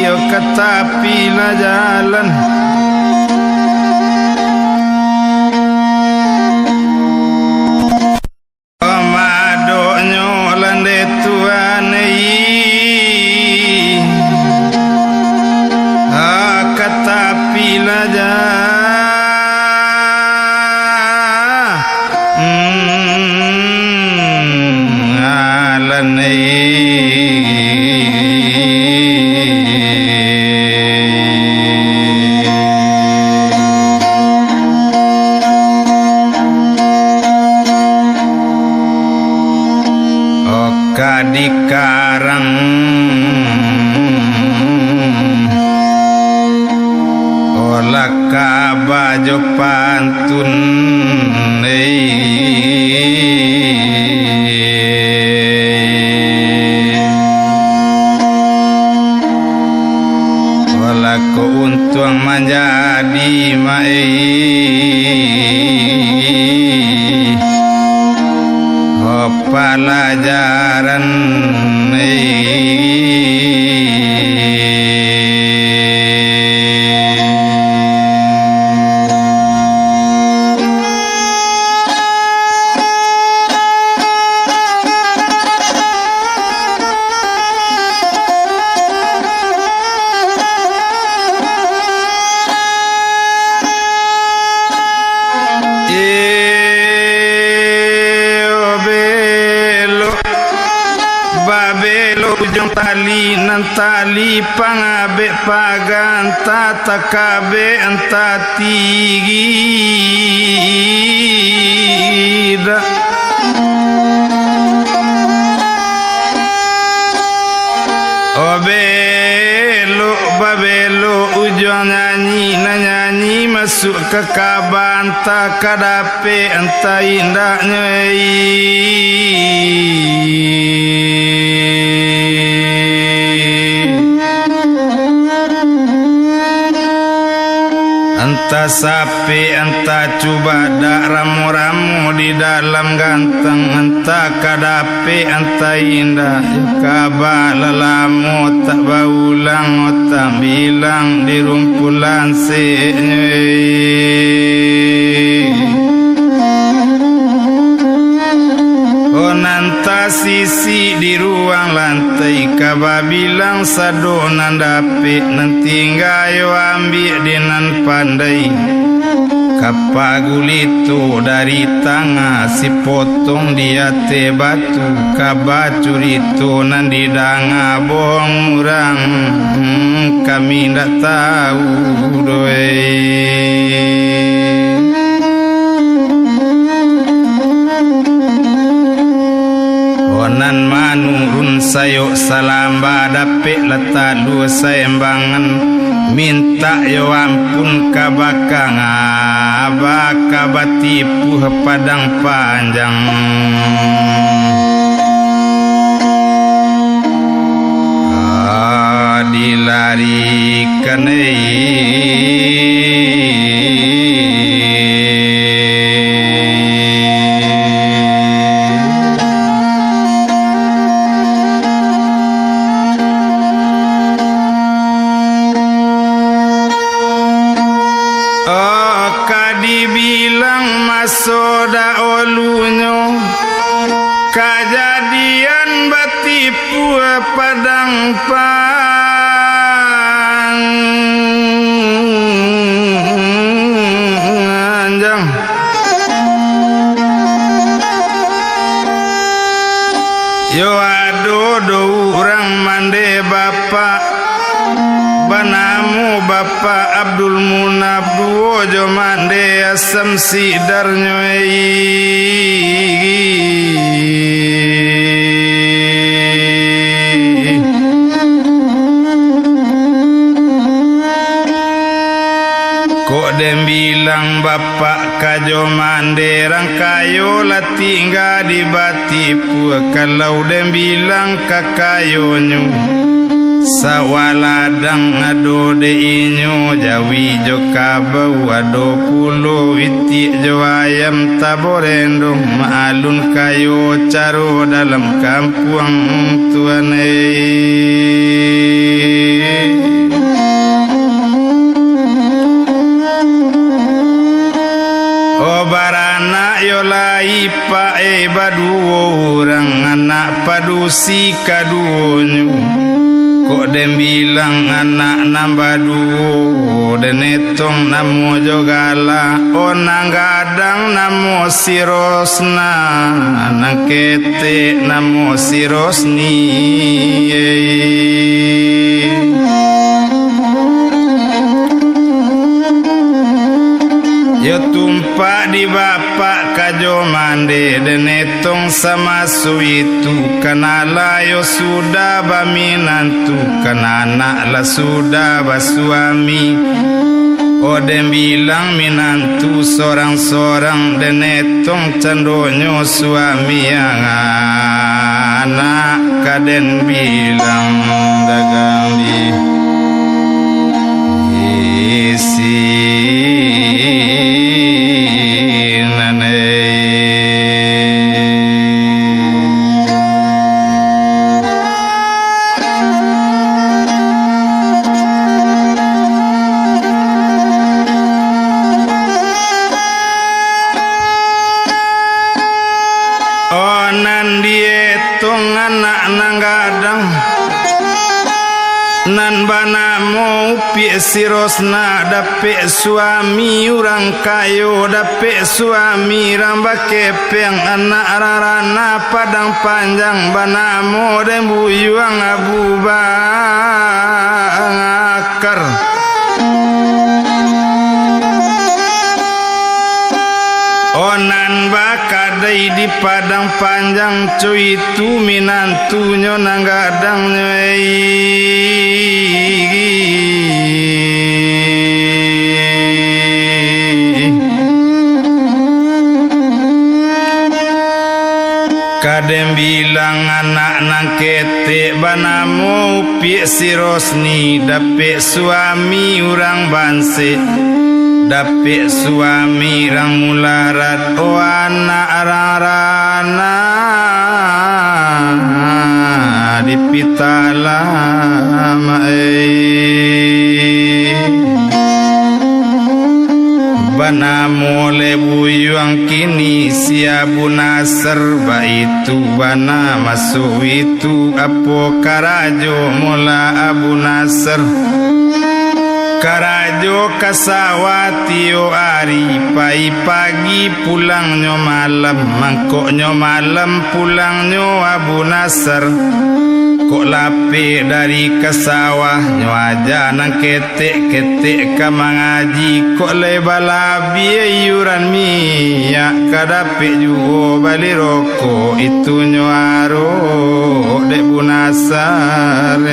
ke tepi lah jalan Madonyo lande tuan ke tepi lah jalan di karang olah kabajo pantun olah ko untung menjadi mai pelajaran ujung tali nan tali pangabe pagan tata kabe antatigi obelo babelo ujung nyanyi nyanyi masuk ke kaban tak kadape anta indahnya Anta sapi, anta coba dak ramu-ramu di dalam ganteng, anta kadapi, anta indah. Kabar lelamu tak baulang, tak bilang di rumpulan nanta sisi di ruang lantai kaba bilang sadonan dapik nanti gayo ambil dinan pandai kapagulito dari tangga si potong dia te batu kaba curito nan di danga bohong murang kami ndak tahu doe nan manurun sayo salamba dapik letak dua sayembangan minta yo ampun kabakang abaka batipu padang panjang dilarikan dibilang masoda olunyo kejadian batipu padang panjang yo adodo urang mande bapak banamu Bapak Abdul Munab duojo mande asam sidar kok dem bilang Bapak kajo mande rangkayo lah tinggal di batipu kalau dem bilang kakayonyo sawaladang ado de inyo jawi jo kabau ado pulo iti jo ayam taborendo maalun kayo caro dalam kampung tuane pae badu orang anak padusi kadunyu kok dem bilang anak nambah duo dan etong namo jogala onang gadang namo sirosna nang kete namo sirosni yo tumpak di bapak kajo mande dan etong sama suitu kanala yo sudah baminantu kan anak lah sudah basuami odem bilang minantu sorang-sorang dan etong candonyo suami yang anak kaden bilang dagang di isi nan bana mau pi sirosna dapet suami orang kayo dapet suami ramba kepeng anak rarana padang panjang bana mau dan buyuang abu bakar onan bakadai di padang panjang cuy itu minantunya nanggadang kadem bilang anak nang kete banamu pi sirosni dapet suami orang banse dapet suami rang mularat o anak rarana dipitala bana mole buyuang kini si Abu Nasr baitu bana masuk itu apo karajo mula Abu Nasr karajo kasawati o ari pai pagi pulangnya malam mangkoknya malam pulangnya Abu Nasr kok lape dari kesawah nyawaja nang ketek-ketek ka mangaji kok lebalabi ayuran minyak kadape juo bali rokok itu nyuaro dek Bu Nasr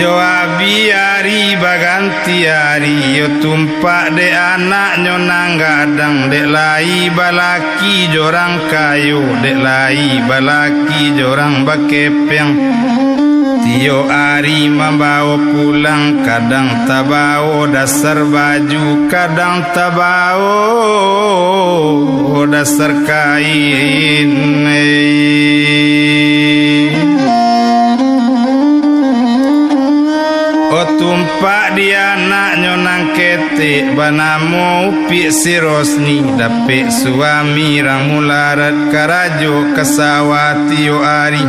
yo abi ari baganti ari yo tumpak de anak nyonang gadang dek lai balaki jorang kayu dek lai balaki jorang bakepeng tio ari membawa pulang kadang tabao dasar baju kadang tabao dasar kain tumpak dia anak nyonang kete banamu pi sirosni dapet suami rang mularat karajo kasawati yo ari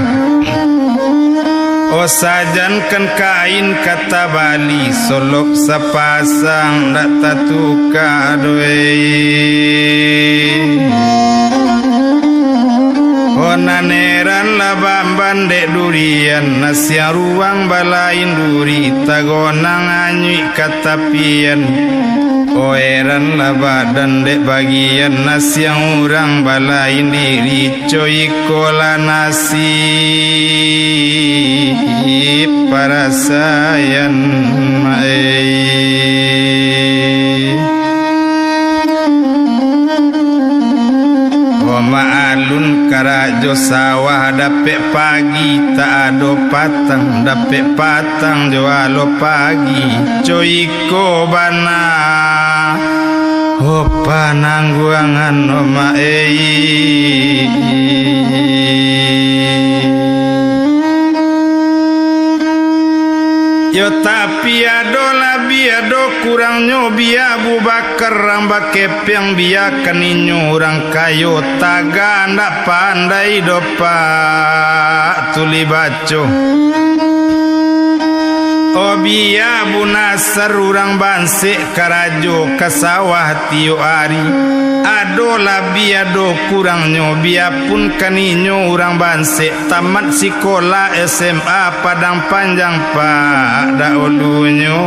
o sajankan kain kata Bali solok sapasang dak tatuka doe onaneran labamban dek durian nasiang ruang balain duri tagonang anyui katapian oeran labadan dek bagian nasiang urang balain diri coy kola nasi para sayan maalun karajo sawah dapet pagi tak ado patang dapet patang jualo pagi coiko bana opa nangguangan oma yo tapi kerang bakepeng biakan inyo orang kayo taga ndak pandai dopa tuli baco Obia bunasar urang banse karajo kasawah tiyo ari ado labi ado kurang nyobia pun kaninyo urang banse tamat sekolah SMA Padang Panjang pada ulunyo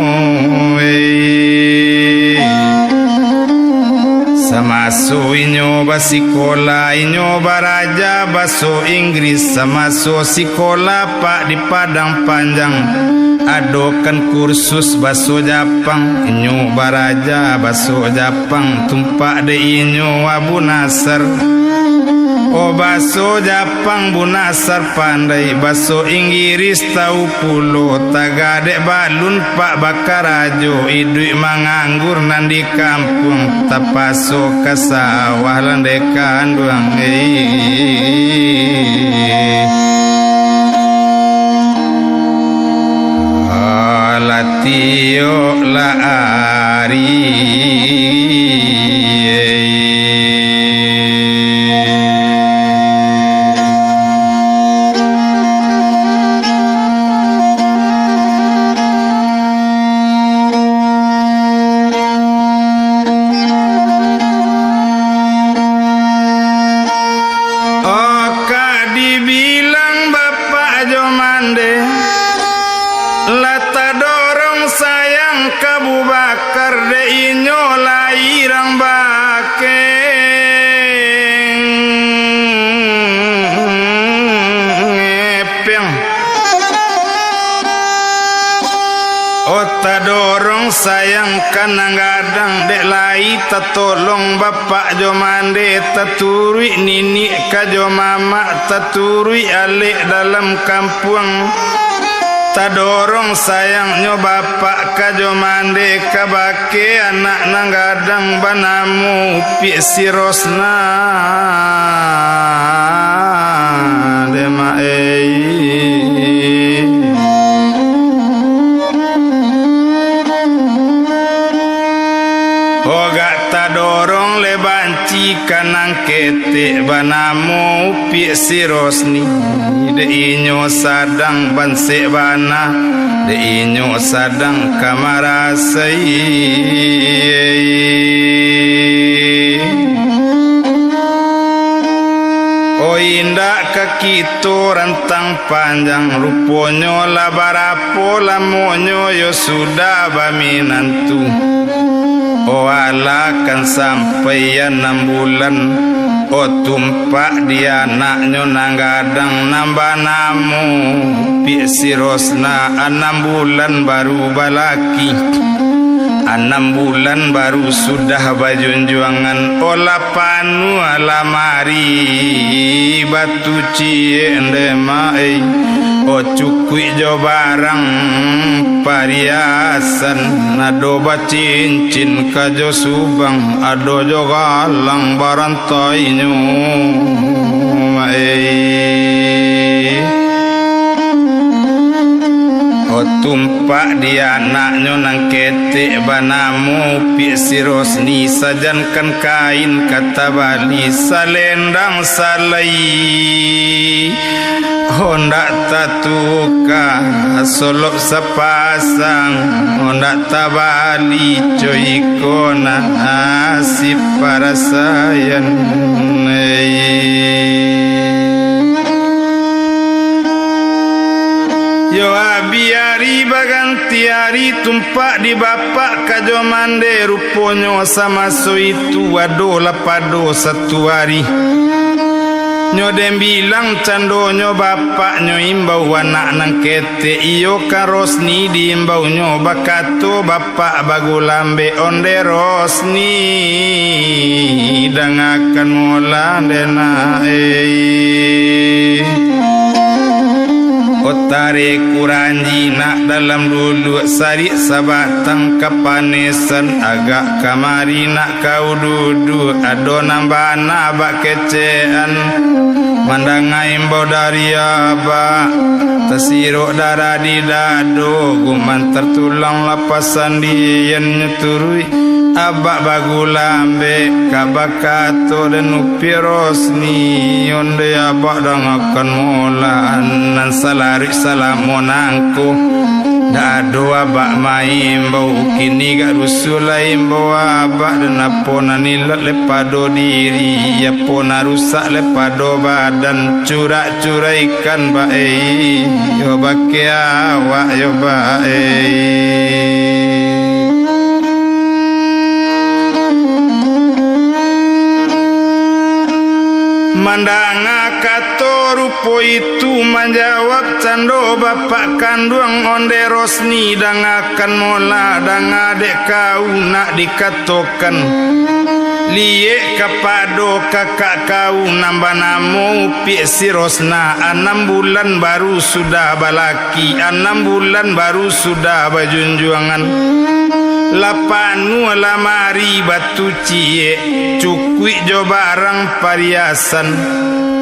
Samaso inyo basikola inyo baraja baso Inggris samaso sikola pak di Padang Panjang adokan kursus baso Japang inyo baraja baso Japang tumpak de inyo Abu Nasar oh baso Japang bunasar pandai baso Inggris tahu pulo tagadek balun pak bakarajo idui manganggur nandi kampung tapaso kasawah landekan duang latio la ari dorong sayang kanang-gadang dek lai tatolong bapak jo mande taturui nini kajo mama taturui alik dalam kampung tadorong sayang nyo bapak kajo mande kabake anak nanggadang banamu pi sirosna dema dorong lebanci kanang kete banamu pi sirosni de inyo sadang banse bana de inyo sadang kamarasai oh indah kakito rantang panjang ruponyo labarapo lamonyo yo sudah baminantu oh ala kan sampai 6 bulan oh tumpak dia anaknya nanggadang nambah namu pi sirosna 6 bulan baru balaki 6 bulan baru sudah bajunjuangan olah panu alamari batu cie ndemai oh cukui jo barang pariasan nado cincin kajo subang ado jo galang barantai nyu oh tumpak dia anaknya nang ketik banamu pi sirosni sajankan kain kata Bali salendang salai hondak tatuka solok sepasang hondak tabali coikona asip para sayan yo biari baganti hari tumpak di bapak kajo mande ruponyo sama so itu wado lapado satu hari nyo dem bilang candonyo bapak nyo imbau anak nang kete iyo karosni di imbau nyo bakato bapak bagulambe onde rosni dangakan mola dena otare kuranji nak dalam dulu sari sabatang kapanesan agak kamari nak kau duduk ado nambana bak kecean mandangai imbau dari abak tasiruk darah di dado guman tertulang lapasan dian nyeturui abak bagulambe kabakato dan upirosni onde abak dangakan molaan nan salari salamonangku dado abak maimbau kini gak rusulai imbau abak dan apona nilak lepado diri ya pona rusak lepado badan curak-curaikan bae yo bake awak yo bae mandanga kato rupo itu menjawab cando bapak kandung onde rosni dangakan mola danga dek kau nak dikatokan liye kapado kakak kau nambah namu pi si rosna 6 bulan baru sudah balaki 6 bulan baru sudah bajunjuangan lapanu lamari batu cie cukui jo barang pariasan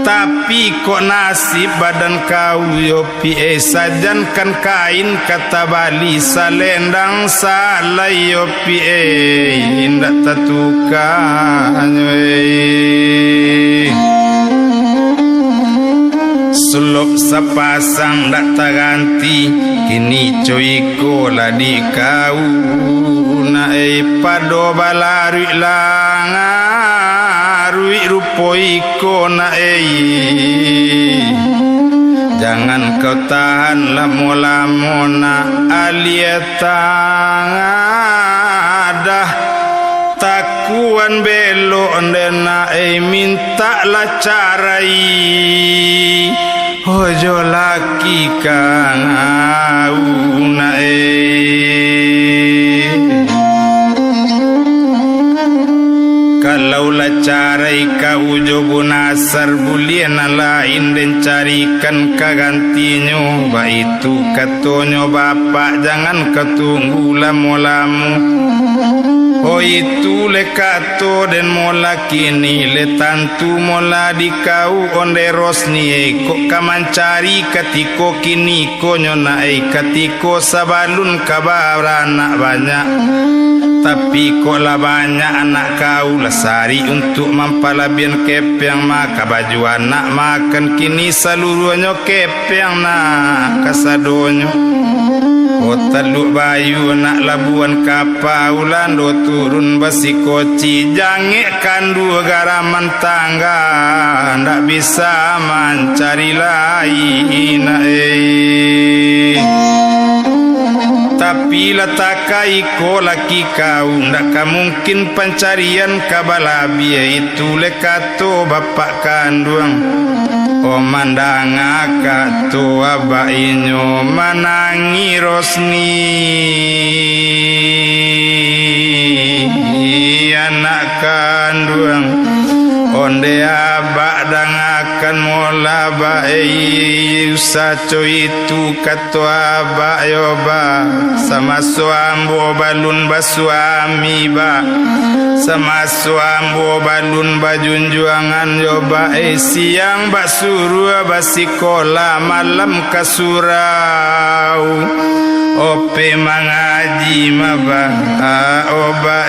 tapi kok nasib badan kau yo pie sajan kan kain kata Bali salendang salai yo pie indak tatukan suluk sepasang dak taganti kini coiko ladi kau nae pado balarui langarui rupoiko nae jangan kau tahan lamo-lamona alietadah takuan belo ondena minta la carai ojo laki kang auna kalau la carai kau jobo nasar bulian lain dan carikan kagantinyo ba itu katonyo bapak jangan ketunggu lamu-lamu oh itu le kato den mola kini le tantu mola di kau onde rosni kok kamancari katiko kini konyo nae katiko sabalun kabar anak banyak tapi kok lah banyak anak kau lah sari untuk mampalabian kepeng maka baju anak makan kini seluruhnya kepeng nak kasadonyo otaluk bayu nak labuan kapaulan do turun basi koci jange kandu garaman tangga ndak bisa mencari lain tapi latakai ko laki kau ndak mungkin pencarian kabalabi itu lekato bapak kandung o mandanga kato abainyo manangi rosni anak kandung onde abak dangakan mola bae usaco itu kato abak yoba sama suambo balun basuami ba sama suambo balun bajunjuangan yoba siang bak suruh basikola malam kasurau ope mangaji maba oba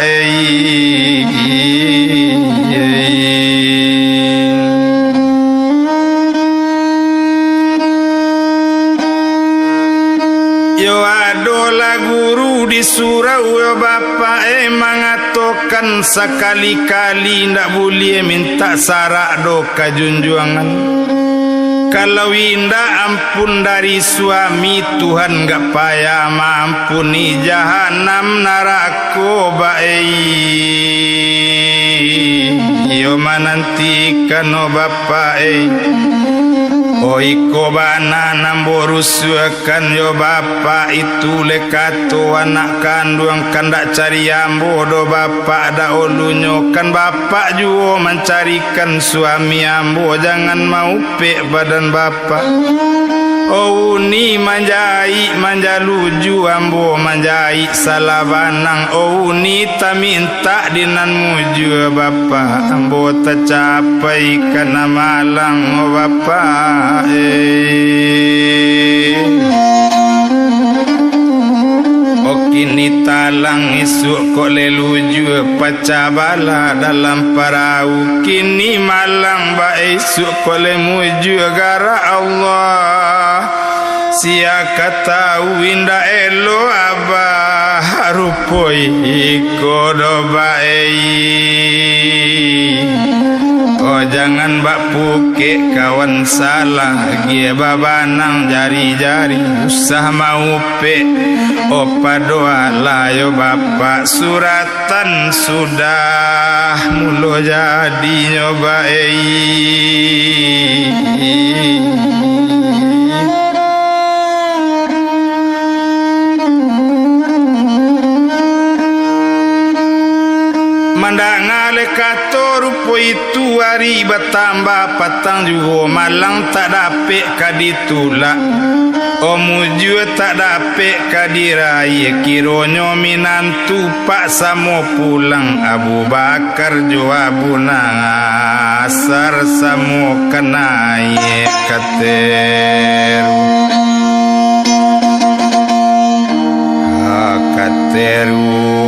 yo adola guru di surau yo bapak mengatokan sekali-kali ndak boleh minta sarak do kajunjuangan kalau indah ampun dari suami Tuhan gak payah mampuni jahanam narako yo manantikan o bapak Oiko bana namborusuakan yo bapak itu lekato anak kandung kandak cari ambo do bapak da olunyo kan bapak juo mencarikan suami ambo jangan mau pe badan bapak oh ni manjai manjaluju ambo manjai salabanang oh ni tak minta dinan muju bapak ambo tercapai karena malang oh bapak kini talang isuk kok leluju pecah bala dalam perahu kini malang ba isuk kok lemuju gara Allah sia kata winda elo abah rupoi kodo bae oh jangan bak puke kawan salah gie babanang jari-jari usah mau pe opa doa layo bapak suratan sudah mulo jadi nyobai mandangale kato rupo itu hari bertambah patang juga malang tak dapet kaditulak omuju tak dapet kadiraya kironyo minantu pak samo pulang Abu Bakar jo Abu Nasar samo kenaye kateru kateru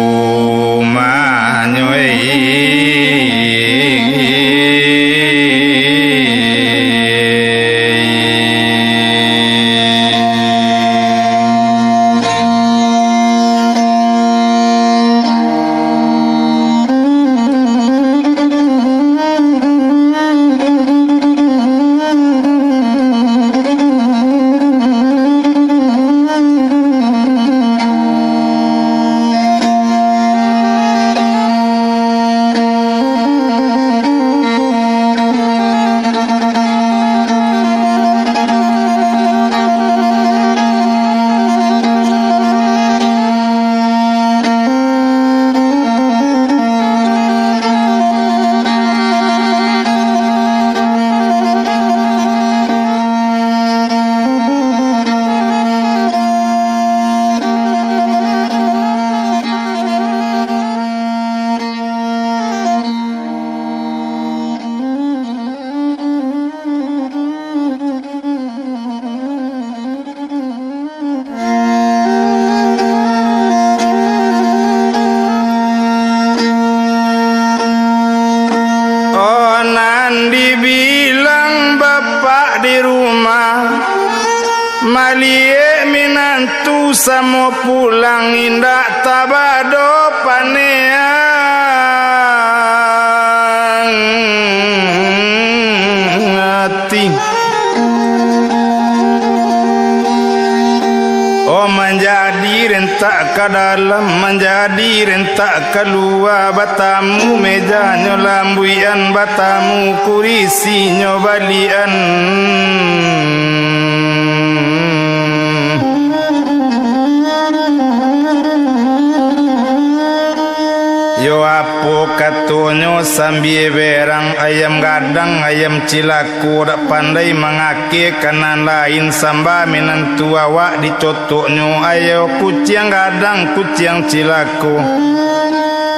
dibilang bapak di rumah malie minantu samo pulang indak tabado panean hati oh menjadi rentak ke dalam menjadi rentak keluar batamu mejanya lambuian batamu kurisinya balian yo apo katonyo sambil berang ayam gadang ayam cilaku dak pandai mengake kanan lain samba minantu awak dicotoknyo ayo kucing gadang kucing cilaku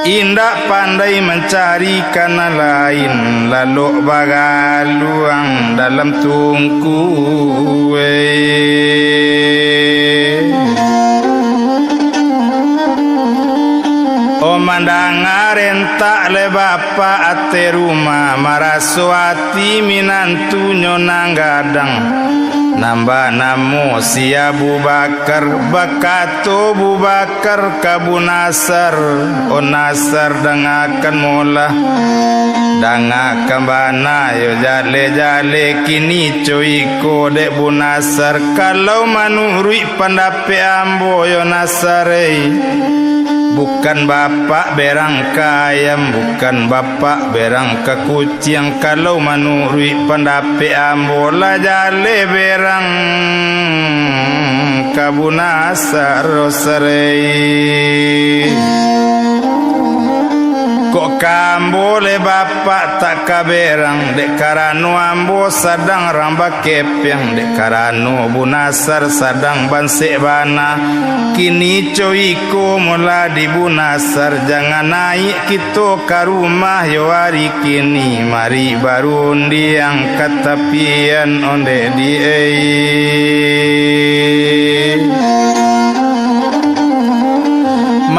indak pandai mencari kanan lain lalu bagaluang dalam tungku mandangaren tak le bapa ate rumah maraswati minantu nyonang gadang nambah namo si Abu Bakar bakato Abu Bakar kabu Nasar o Nasar dengakan mola dengakan bana yo jale-jale kini coiko dek Bu Nasar kalau manurui pandape ambo yo Nasarei bukan bapak berang ka ayam bukan bapak berang ke kucing kalau manurui pendape ambola jale berang kabu Nasar rosarei kok kambo le bapak tak kaberang dek karano ambo sadang ramba kepeng dek karano Bu Nasar sadang bansek bana kini coiko mula di Bu Nasar jangan naik kita ke rumah yo hari kini mari barundi yang katapian onde di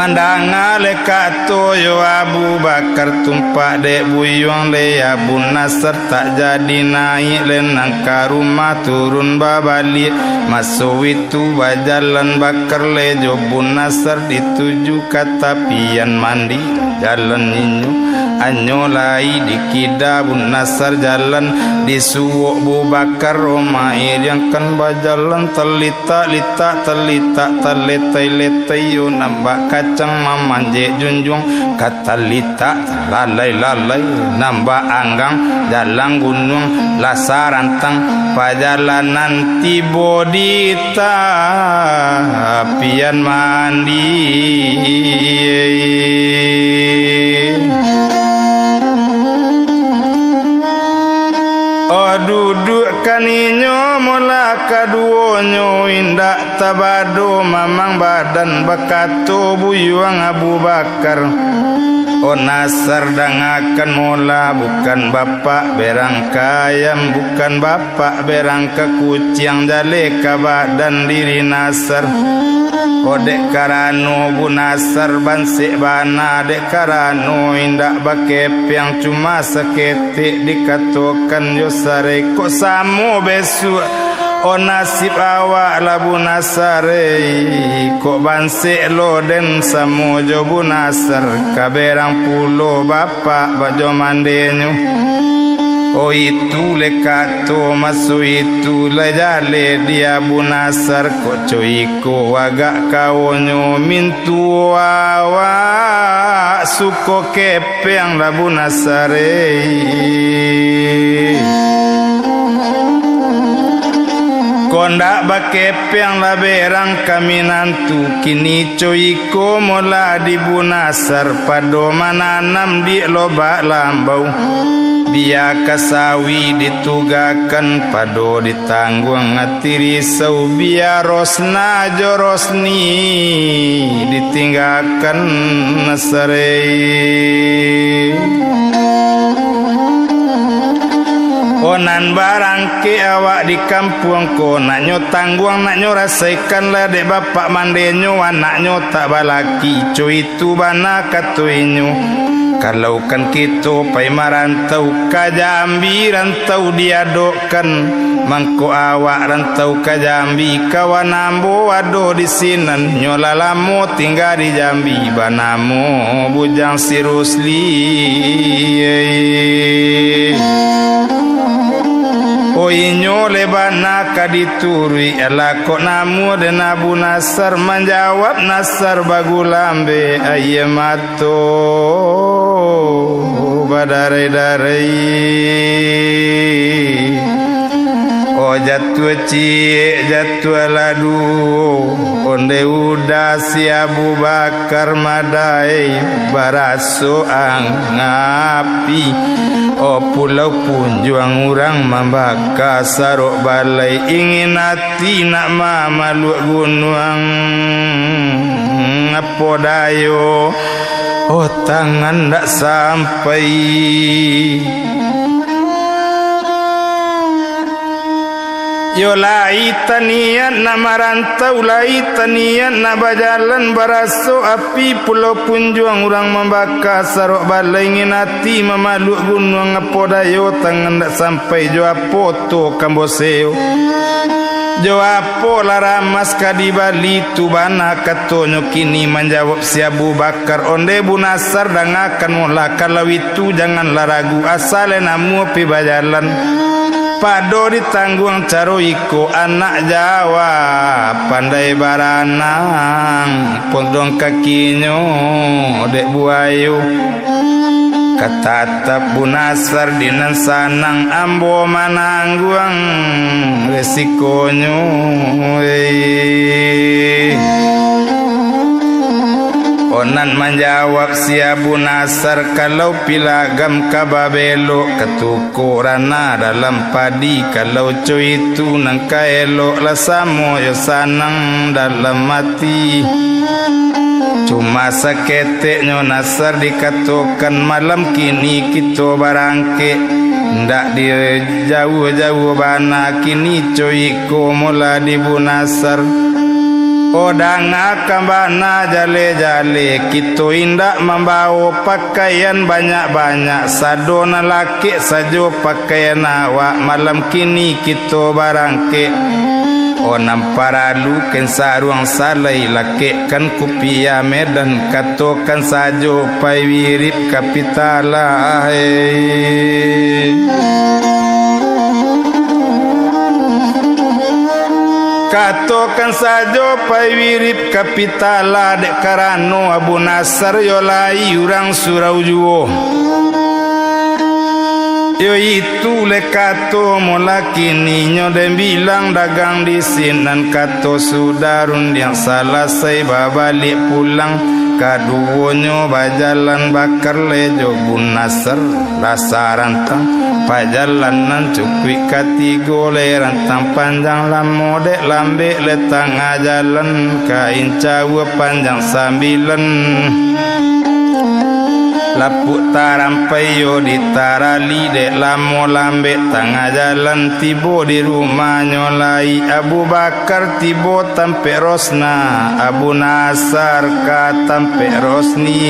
Mandanga leka toyo Abu Bakar tumpak dek buyung le Abu Nasr tak jadi naik lenang ke rumah turun babalik masuk itu bajalan bakar le Abu Nasr dituju kata pian mandi jalan ninyu anyolai dikida Abu Nasr jalan disuwuk Abu Bakar romair yang kan bajalan telita letai yo nambah kacang mamanje junjung kata lita lalai nambah anggang jalan gunung lasarantang pajalanan tibo di tapian mandi duduk kaninyo mula kaduonyo indak tabado mamang badan bakato buyuang Abu Bakar Nasr dangakan mula bukan bapak berang kayam bukan bapak berang ke kucing jale ka badan diri Nasr dek karano Bu Nasr bansik bana dek karano indak bakep yang cuma seketik dikatokan yosare kok samo besu nasib awak lah Bu Nasr kok bansik lo den samo jo Bu Nasr kaberang pulo bapak bajo mandenyo itu lekato masu itu lejale dia Bu Nasr kok coiko agak kawonyo mintu awak suko kepeng lah Bu Nasr kondak bakepeng lah berang kami nantu kini coiko mula di Bu Nasr pado mananam di lobak lambau biar kasawi ditugakan pado ditanggung ngati risau biar rosna jorosni ditinggalkan Nasre onan barangke awak di kampung ko naknyo tangguang naknyo rasaikan lah dek bapak mandenyo anaknyo tak balaki cuy itu bana katuinyo kalau kan kita pai marantau ka Jambi rantau diadokkan mangko awak rantau ka Jambi kawan ambo ado di sinan nyolalamo tinggal di Jambi banamo bujang si Rusli inyo lebana kadituri ala kok namu dan Abu Nasr menjawab Nasr bagulambe ayemato badare-dare jatuh jatuh ladu onde udah si Abu Bakar madai baraso angapi pulau punjuang urang membaka sarok balai ingin hati nak mamaluk gunung apa dayo tangan tak sampai yo lai tanian na marantau lai tanian na bajalan baraso api pulau punjuang urang membaka sarok balai ingin hati memaluk gunung apodayo tangan tak sampai jo apoto kamboseo jo apo laramas kadibali tu bana katonyo kini menjawab si Abu Bakar onde Bu Nasr dangakan mula kalau itu janganlah ragu asal namu pi bajalan pado ditanggung caroiko anak Jawa pandai baranang pondong kakinyo dek buayu katatap Bu Nasr dinan sanang ambo manangguang resikonyo onan menjawab si Abu Nasr kalau pilagam kababelo ketukurana dalam padi kalau cuy itu nangka elok lasamo yo sanang dalam mati cuma seketeknya Nasr dikatakan malam kini kita barangke ndak di jauh-jauh bana kini cuy ko mula di Bu Nasr Odanga kambana jale-jale Kitu indak membawa pakaian banyak-banyak Sadona laki sajo pakaian awak Malam kini kita barangke Namparalu ken saruang salai laki kan kupia medan Katokan sajo pai wirip kapitala Katokan sajo pai wirip kapitala dek karano Abu Nasar yolai urang surau juo yo itu le kato mula kini nyode bilang dagang di sinan kato sudah rundiang selesai babalik pulang kaduonyo bajalan bakar lejo Bun Nasar rasa rantang pajalanan cukwi katigo le rantang panjang lamo dek lambe le tengah jalan kain cawa panjang sambilan lapuk tarampai yo ditarali dek lamo lambe tengah jalan tibo di rumah nyolai Abu Bakar tibo tampe Rosna Abu Nasar ka tampe Rosni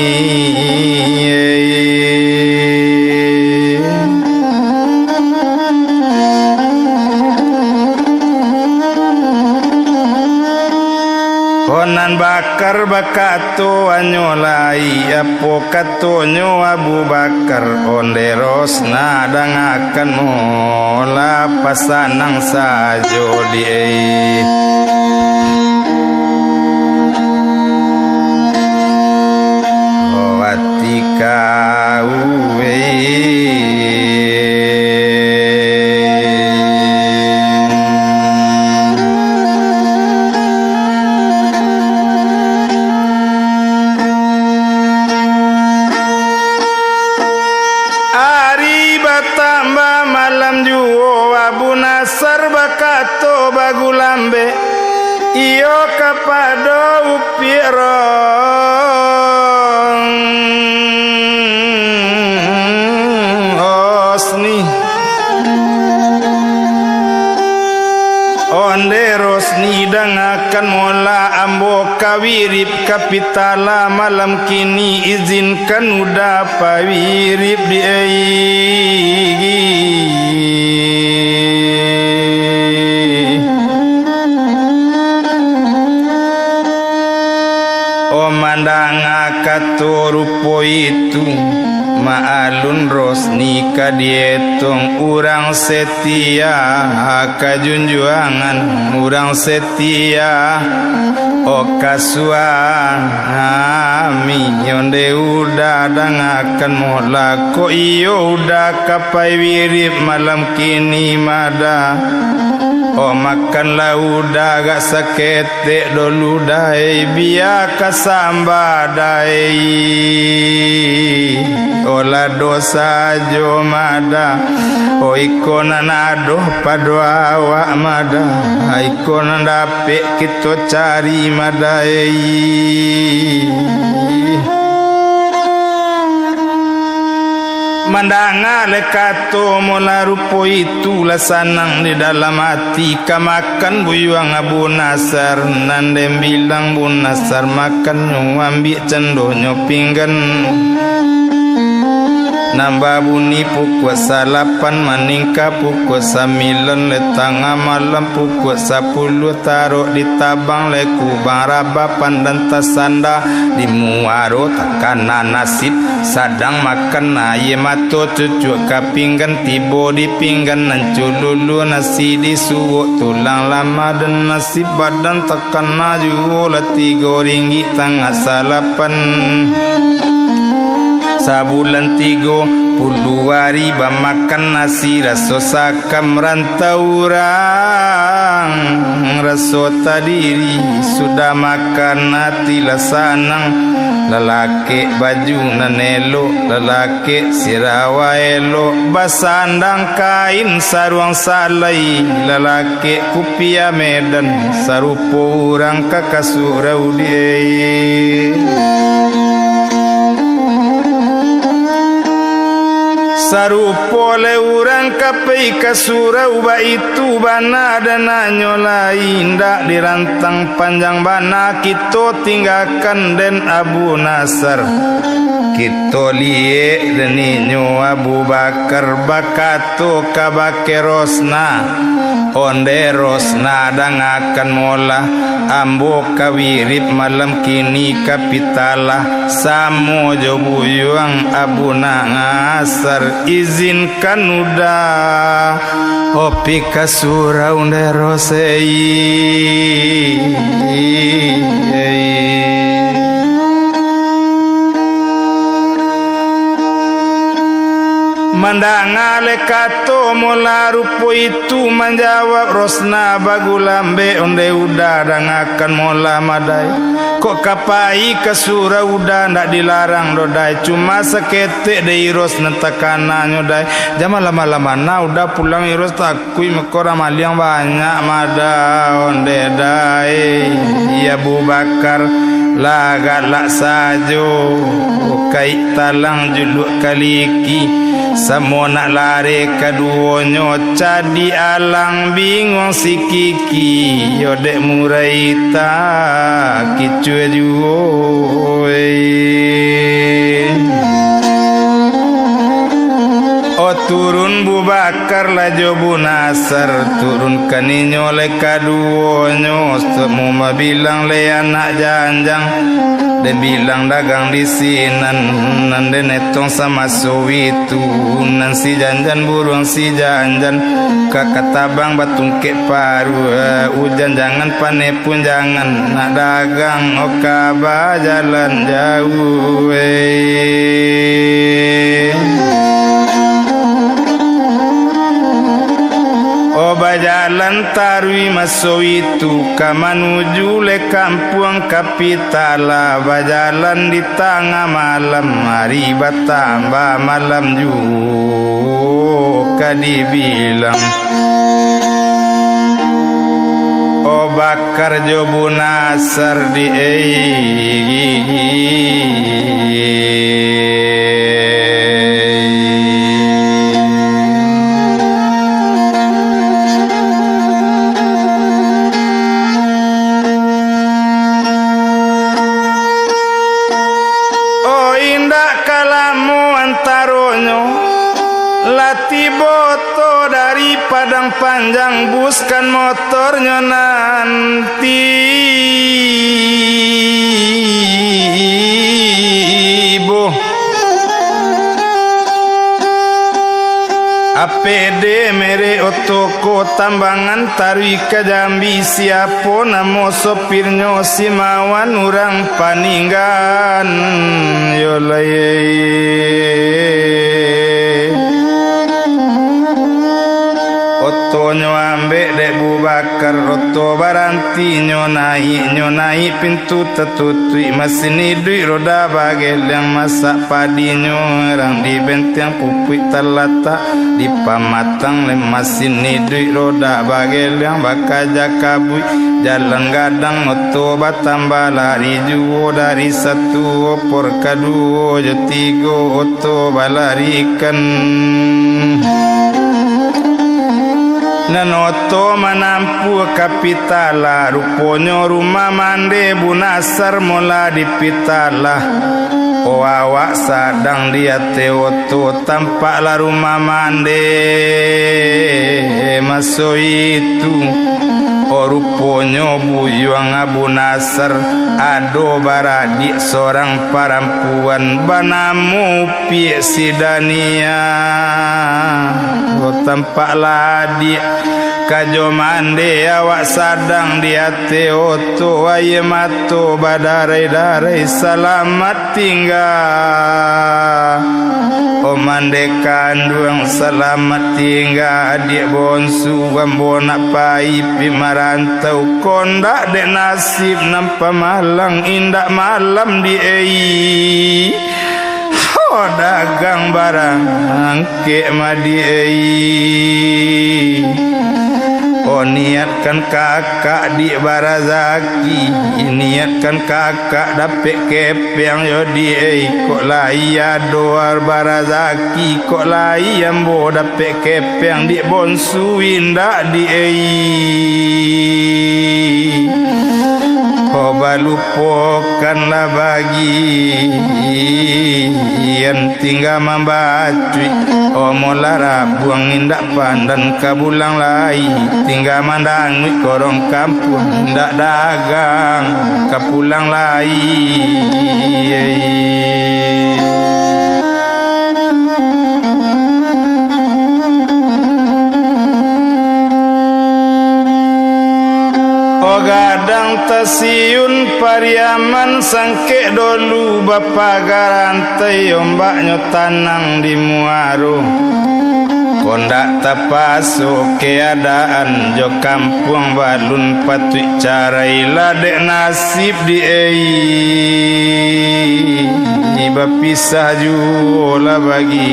Onan Bakar bakato anyolai apo katonyo Abu Bakar onde Rosna dangakan mola pasanang sajo die Watika uwe tambah malam juo Abu Nasar bakato bagulambe iyo kapado upirong osni onde Rosni dangakan mola ambo kawirip kapitala malam kini izinkan udah pawirip di Mandang akato rupo itu maalun Rosni kadietung urang setia kajunjuangan urang setia okasuami yonde udah dangakan mola ko iyo udah kapai wirip malam kini mada makanlah udah gak sakete dolu dai biar kasamba dai ola dosa jo mada ikonan adoh padwa awak mada ikonan dapet kita cari madai Mandanga lekato mola rupo itu lasanang di dalam hati kamakan buyuang Abu Nasar nandem bilang Bun Nasar makan nyuambi cendonyo pinggan nambah bunyi pukul 8 maningka pukul 9 letangah malam pukul 10 taruh di tabang leku bang rabapan dan tasanda di muaro tekanan nasib sadang makan aye mato cucuk kapinggan tibo di pinggan nancululu nasi di suwuk tulang lama dan nasi badan tekan maju leti goringi tengah salapan sabulan 30 hari bamakan nasi raso sakam rantau orang raso tadiri sudah makan hati lasanang lelaki baju nanelo lelaki sirawa elo basandang kain saruang salai lelaki kupia medan sarupo orang kakasurau dia sarupo le urang kapai kasurau ba itu bana dana nyolai ndak dirantang panjang bana kita tinggalkan den Abu Nasr kita liye deni nyo Abu Bakar bakato kabake rosna onde rosna dangakan mola ambo kawirip malam kini kapitalah samo jobuyuang Abu Nasr izinkan udah opi kasura onde rosei mandangale kato mola rupo itu menjawab rosna bagulambe onde udah dangakan mola madai kok kapai kasura udah ndak dilarang dodai cuma seketik de iros nentakana nyodai jama lama-lama na udah pulang iros takui mekora maliang banyak mada onde dai ya Abu Bakar lagat lak sajo kai talang juluk kaliki samo nak lari kaduonyo cadi alang bingung si kiki yodek muraita kicue juoi oh turun Bu Bakar lajo Bu Nasr turun kaninyo le kaduonyo semua bilang le anak janjang dan bilang dagang di sinan nan den etong sama sowitu nan si janjan burung si janjan kakak tabang batung kek paru hujan jangan pane pun jangan nak dagang okaba jalan jauh Oba jalan tarwi masuk itu kamanuju le kampung kapitala bajalan di tengah malam hari batambah malam juga dibilang O Bakar Abu Nasr di Latiboto dari padang panjang buskan motornya nanti ibu APD mere otoko tambangan tarwi ke Jambi siapa namo sopirnya simawan urang paninggan Otonyo ambek dek Bu Bakar oto baranti nyonai pintu tertutup mesin hidui roda bagel yang masak padinya orang di benteng pupuk terletak di pamatang lem mesin hidui roda bagel yang bakaja kabui jalan gadang oto batambah lari juo dari satu opor kedua jetigo oto balarikan Nanoto manampu kapitala ruponyo rumah mande Bu Nasr mula dipitala O awak sadang dia teoto tampaklah rumah mande masuk itu O ruponyo buyuang Abu Nasr ado baradik seorang perempuan banamu piek sidania O tampaklah dia kajo mande awak sadang dia teoto aye mato badarai-darai selamat tinggal O mande kandung selamat tinggal adik bonsu gambonak paipi marantau kondak dek nasib nampak malang indak malam di Oh dagang barang angke madi niatkan kakak di barazaki, niatkan kakak dapet kepeng yo di kok laya doar barazaki, kok laya mbo dapet kepeng di bonsu indak di Oba lupakanlah bagi yang tinggal membacui omolara buang indak pandan kabulang lai tinggal mandang korong kampung indak dagang kapulang lai gadang tasiun pariaman sangke dolu bapa garantai ombaknya tanang di muaru kondak tapaso keadaan jo kampung balun patui carai ladek nasib di iba pisah jula bagi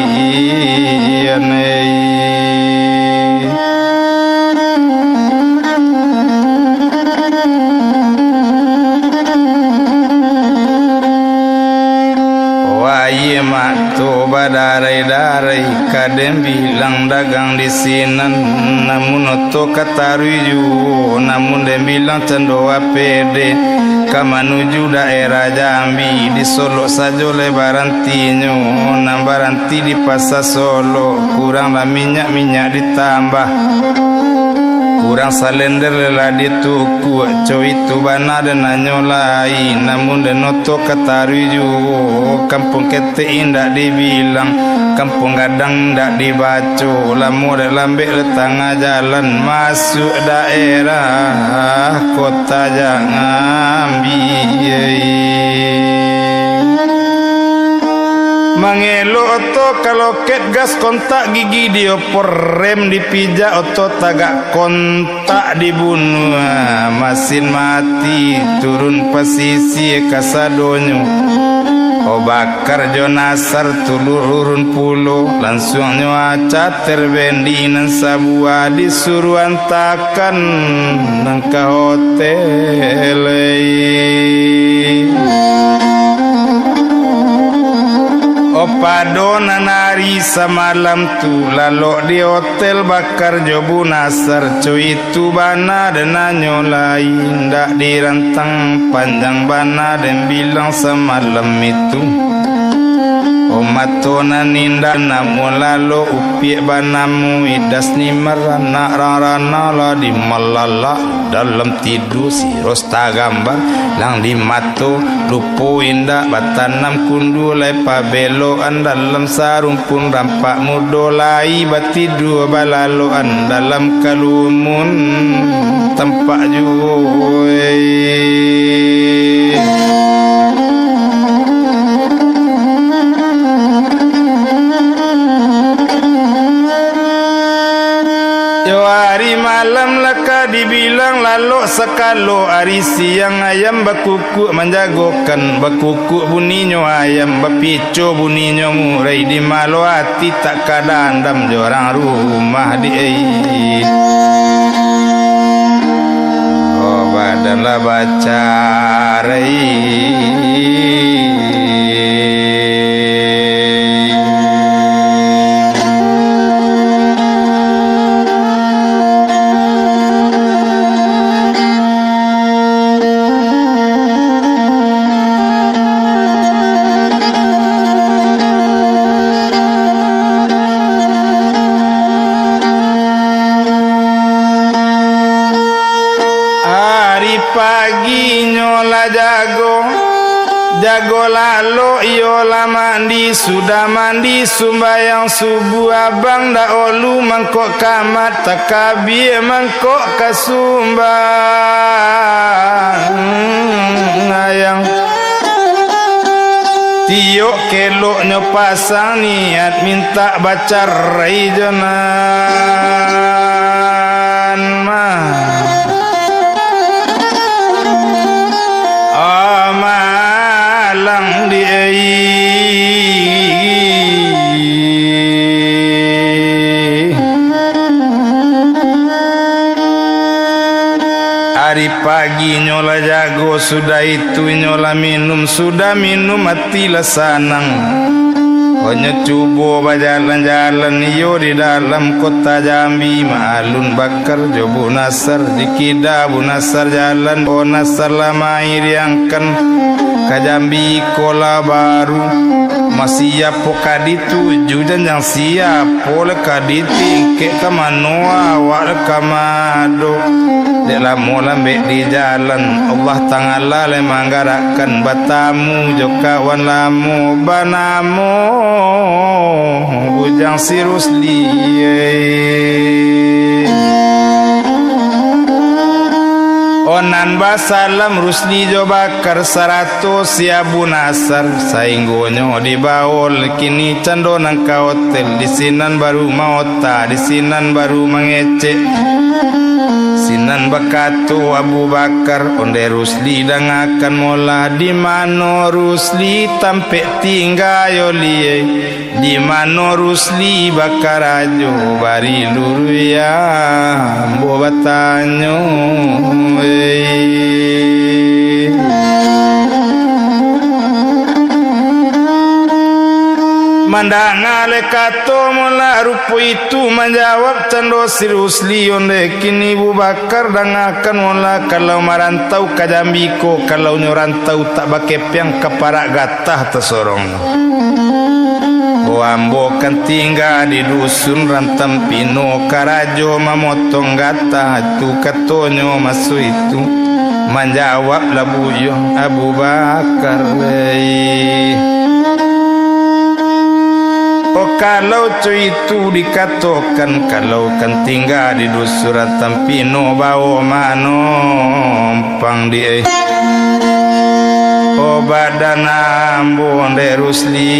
Wahai makto badarai-darai kadem bilang dagang di sinan namun oto kataruju namun dem bilang cendoa pede kamanuju daerah Jambi di Solo saja lebaran tinyo nambaranti di pasar Solo kurang lah minyak ditambah kurang salender lela dituku co itu bana dan nyolai namun denoto kataruju kampung kete indak dibilang kampung gadang ndak dibaco lamu lambek le tengah jalan masuk daerah kota Jambi mangelo oto kalau ket gas kontak gigi diopor rem dipijak oto tagak kontak dibunuh mesin mati turun pesisi kasadonyo o bakar jonasar tulurun pulo langsung nyuaca terbendinan sabua disuruh antakan nangka hotel Opadona nari semalam tu lalu di hotel bakar jobu nasar cuy itu bana dan nyolai ndak dirantang panjang bana dan bilang semalam itu Omatona ninda namu lalu upi banamu idas ni merana rana la di malala dalam tidur si rosta gambar lang di mato lupu indah batanam kundu lai pabelo dalam sarung pun rampak mudolai batidu balalo dalam kalumun tempat juwe hari malam laka dibilang lalu sekalo hari siang ayam bakukuk menjagokan bakukuk bunyinya ayam bapico bunyinya murai di malu hati tak kadandam jorang rumah di oh badanlah baca pagi nyola jago lalu yola mandi sudah mandi sumbayang subuh abang dak olu mangkok kamat takabir mangkok kasumbang ayang tiok keloknya pasang niat minta baca rai jonan mah malang di Dari pagi nyola jago, sudah itu nyola minum, sudah minum matilah sanang. Hanya cubo berjalan-jalan iyo di dalam kota Jambi. Ma'alun bakar jobu nasar dikida bu nasar jalan bu nasar lama iriangkan ke Jambi kola baru. Masih apa kaditu judan yang siap pola kaditi ke kamanoa war kamado. Dalam mulam bek di jalan Allah Ta'ala le manggarakan batamu jo kawan lamu banamu bujang si Rusli. Onan basalam Rusli jo bakar 100 ya Bu Nasar sainggonyo di baol kini cando nang ka hotel di sinan baru maota di sinan baru mangecek sinan bakatu Abu Bakar onde Rusli dang akan mola di mano Rusli tampe tinggal lie di mano Rusli bakar ajo bari luru ya bo batanyo mandang ale kato mula rupu itu menjawab cando si Rusli onde kini Abu Bakar dan akan mula kalau marantau ke Jambiko kalau nyorantau tak bakep yang keparak gatah tersorong Ambo kan tinggal di dusun Rantam Pino Karajo mamotong gatah tu katonyo masuk itu menjawab labuyo Abu Bakar kalau cuy itu dikatakan kalau kan tinggal di dusun Rantam Pino bawa manompang di badan ambon de Rusli